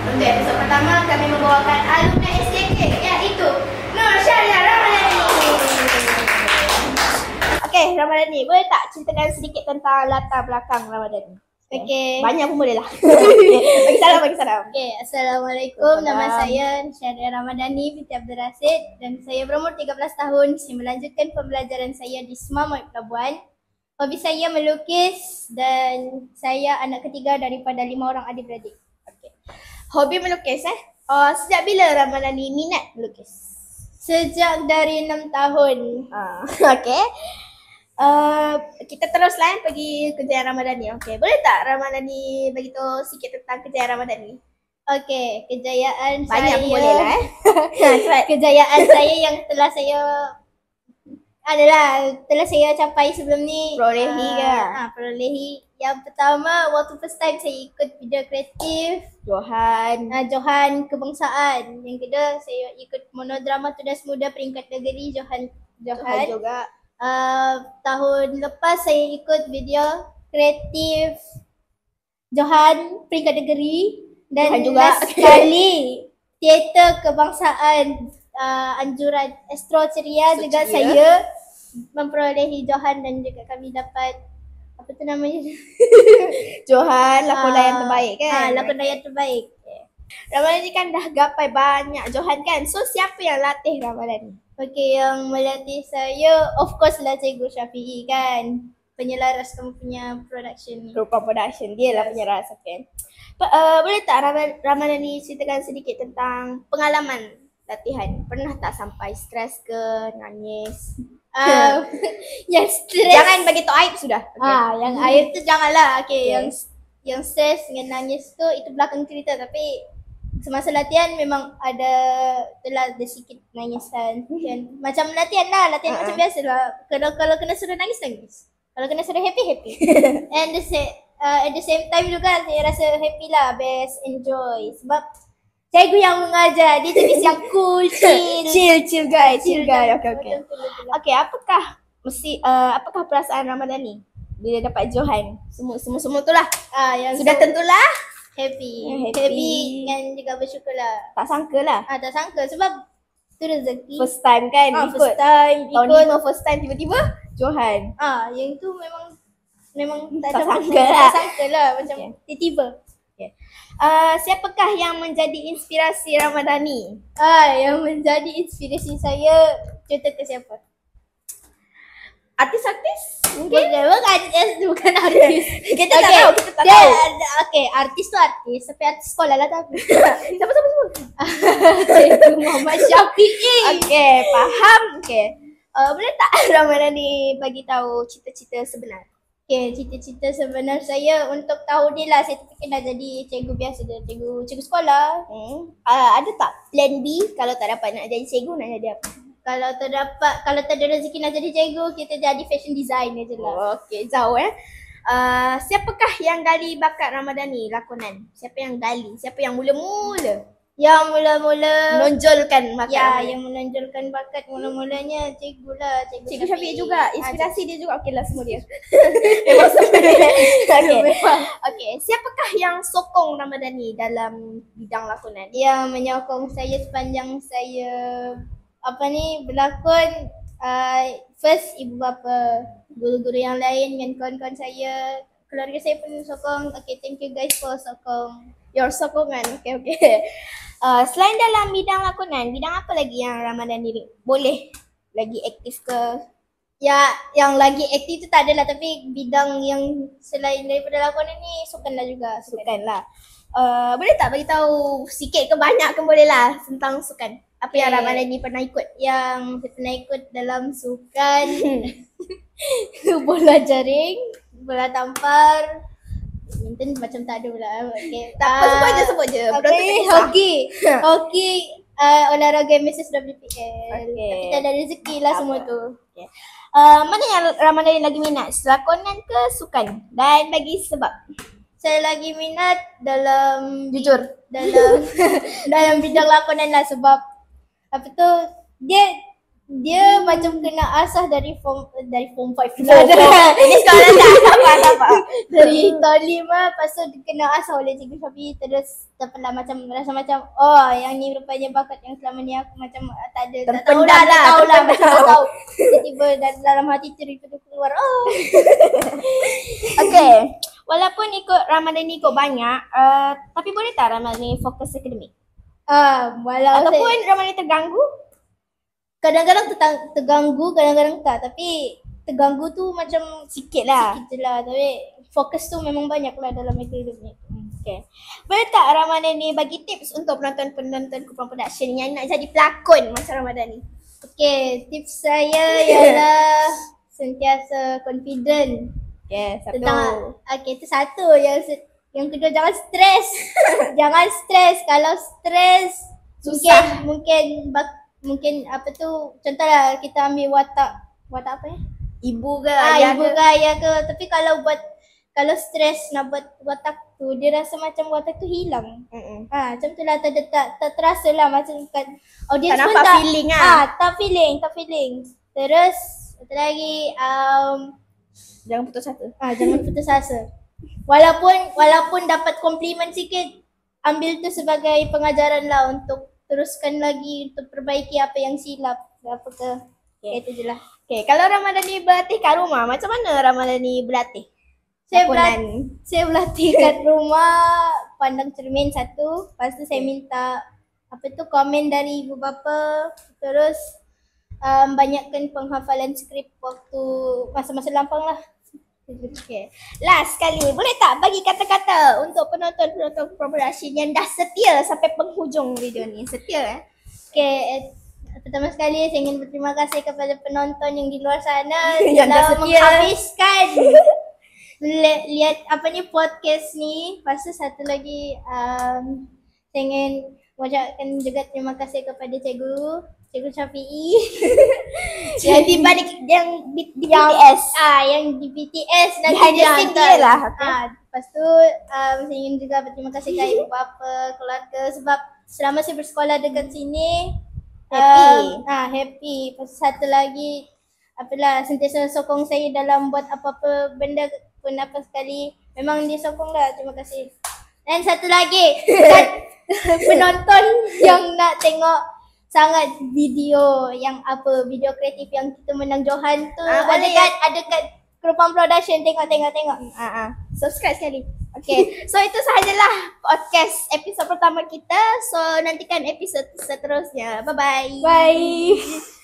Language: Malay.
Untuk episod pertama kami membawakan alumni SKK iaitu Nur Syariah Ramadhani. Okey, Ramadhani, boleh tak ceritakan sedikit tentang latar belakang Ramadhani? Okey. Banyak pun boleh lah. Bagi salam. Okey, Assalamualaikum. Nama saya Syariah Ramadhani binti Abdul Rasid dan saya berumur 13 tahun. Saya melanjutkan pembelajaran saya di Semamut Pelabuhan. Hobi saya melukis dan saya anak ketiga daripada 5 orang adik-beradik. Okey. Hobi melukis sejak bila Ramadhani minat melukis? Sejak dari 6 tahun. Okey. Kita teruslah pergi kejayaan Ramadhani. Okey, boleh tak Ramadhani bagi tahu sikit tentang kejayaan Ramadhani? Okey, kejayaan Banyak saya. boleh lah Kejayaan saya yang telah saya capai sebelum ni. Perolehi ke? Perolehi. Yang pertama, waktu first time saya ikut video kreatif Johan Kebangsaan. Yang kedua, saya ikut monodrama Tudas Muda peringkat negeri Johan juga. Tahun lepas saya ikut video kreatif Johan peringkat negeri dan juga. last kali teater kebangsaan anjuran Astro Ceria juga saya memperolehi Johan dan juga kami dapat apa tu namanya Johan lakon layan terbaik kan? Lakon layan terbaik. Ramadhani kan dah gapai banyak Johan kan? So siapa yang latih Ramadhani? Okey, yang melatih saya of course lah Cikgu Syafiee kan. Penyelaras kamu punya production ni. Rupa production dia lah penyeras kan. Boleh tak Ramadhani ceritakan sedikit tentang pengalaman latihan? Pernah tak sampai stres ke, nangis? Yang stres. Jangan bagi tahu aib sudah. Okay. Yang aib tu janganlah. Okey, yang stres dengan nangis tu itu belakang cerita, tapi semasa latihan memang ada sedikit nangisan. Dan macam latihan macam biasa lah. Kalau kena suruh nangis. Kalau kena suruh happy. And at the same time juga saya rasa happy lah, best enjoy. Sebab cikgu yang mengajar, dia jenis yang cool, chill guys. Okay. Okay, Apakah perasaan Ramadhani bila dapat Johan? Semua tu lah. Yang sudah tentulah happy dan juga bersyukur lah. Tak sangka lah. Tak sangka sebab tu rezeki. First time kan ikut. First time tahun ikut. 5 first time tiba-tiba Johan. Yang tu memang tak sangka lah. Macam tiba-tiba. Siapakah yang menjadi inspirasi Ramadhani? Yang menjadi inspirasi saya, contoh ke siapa? Artis-artis? Mungkin? Bukan artis. Kita tak tahu. Okay, artis tu artis. Tapi artis sekolah lah tapi. Siapa? Cikgu Muhammad Syafiee. Okay, faham. Okay. Boleh tak Ramadhani bagi tahu cita-cita sebenar? Okay, cita-cita sebenar saya untuk tahun ni lah saya terfikir nak jadi cikgu biasa je, cikgu sekolah. Ada tak plan B kalau tak dapat nak jadi cikgu, nak jadi apa? Kalau tak ada rezeki nak jadi cikgu, kita jadi fashion designer je lah. Okay, jauh siapakah yang gali bakat Ramadhani lakonan? Siapa yang gali? Siapa yang mula-mula? Yang mula-mula menonjolkan bakat. Yang menonjolkan bakat mula-mulanya cikgu lah, Cikgu Syafiee juga. Inspirasi dia juga. Okey lah, semua dia. Memang semua dia. Okey. Siapakah yang sokong Ramadhani dalam bidang lakonan? Yang menyokong saya sepanjang saya berlakon, first ibu bapa, guru-guru yang lain dengan kawan-kawan saya, keluarga saya pun sokong. Okay, thank you guys for your sokongan. Okay. Selain dalam bidang lakonan, bidang apa lagi yang Ramadhani boleh lagi aktif ke? Ya, yang lagi aktif tu tak adalah, tapi bidang yang selain daripada lakonan ni sukan lah juga. Sukan lah. Boleh tak bagi tahu sikit ke banyak ke boleh lah tentang sukan? Apa yang Ramadhani pernah ikut? Yang saya pernah ikut dalam sukan bola jaring, bola tampar, badminton macam tak ada pula. Okay. Tak apa, sebut je. Hoki, olahraga MSSWPL. Tapi tak ada rezeki lah semua tu. Okay. Mana yang Ramadhani lagi minat? Lakonan ke sukan? Dan bagi sebab? Saya lagi minat dalam jujur dalam bidang lakonan lah, sebab dia dia macam kena asah dari form 5 pula. Ini sekolah tak apa. Dari tahun 5 lepas tu dia kena asah oleh Cikgu Syafi. Terus dapatlah macam rasa macam yang ni rupanya bakat yang selama ni aku macam tak ada. Tak tahu lah, macam tak tahu. Tiba-tiba dalam hati cerita tu keluar. Okay. Walaupun ikut Ramadan ni ikut banyak, tapi boleh tak Ramadan ni fokus akademik? Ataupun Ramadan ni terganggu? Kadang-kadang terganggu, kadang-kadang tak. Tapi terganggu tu macam Sikit lah. sikit je lah. Tapi fokus tu memang banyak lah dalam akademik. Okay. Boleh tak Ramadan ni bagi tips untuk penonton-penonton Kupang Production yang nak jadi pelakon masa Ramadan ni? Okay, tips saya ialah sentiasa confident. Okay, satu. Itu satu. Yang kedua, jangan stres. Jangan stres. Kalau stres, Susah. mungkin apa tu, contohlah kita ambil watak apa ya? Ibu ke Ibu ke ayah ke. Tapi kalau stres nak buat watak tu, dia rasa macam watak tu hilang. Macam tu lah, tak terasa lah macam kan audience tak pun nampak feeling lah. tak feeling. Terus satu lagi Jangan putus asa. jangan putus asa. Walaupun dapat komplimen sikit, ambil tu sebagai pengajaran lah untuk teruskan lagi, untuk perbaiki apa yang silap. Apa ke. Itu je lah. Okay, kalau Ramadan ni berlatih kat rumah, macam mana Ramadan ni berlatih? Saya berlatih kat rumah, pandang cermin satu. Lepas tu saya minta komen dari ibu bapa. Terus banyakkan penghafalan skrip waktu masa-masa lampang lah. Okay. Last sekali, boleh tak bagi kata-kata untuk penonton-penonton Production yang dah setia sampai penghujung video ni? Setia Okay, pertama sekali saya ingin berterima kasih kepada penonton yang di luar sana yang dah telah setia menghabiskan lihat podcast ni. Lepas tu satu lagi saya ingin mengucapkan juga terima kasih kepada Cikgu Syafi'i yang di BTS. Yang di BTS nanti Behind the scene dia lah. Lepas tu saya ingin juga berterima kasih kepada ibu bapa, keluarga, sebab selama saya bersekolah dekat sini happy. Lepas tu satu lagi sentiasa sokong saya dalam buat apa-apa benda pun apa sekali. Memang dia sokong lah, terima kasih. Dan satu lagi penonton yang nak tengok sangat video video kreatif yang kita menang Johan tu, ada kat Kupang Production. Tengok. Subscribe sekali. Okay, so itu sahajalah podcast episod pertama kita. So nantikan episod seterusnya. Bye-bye. Bye.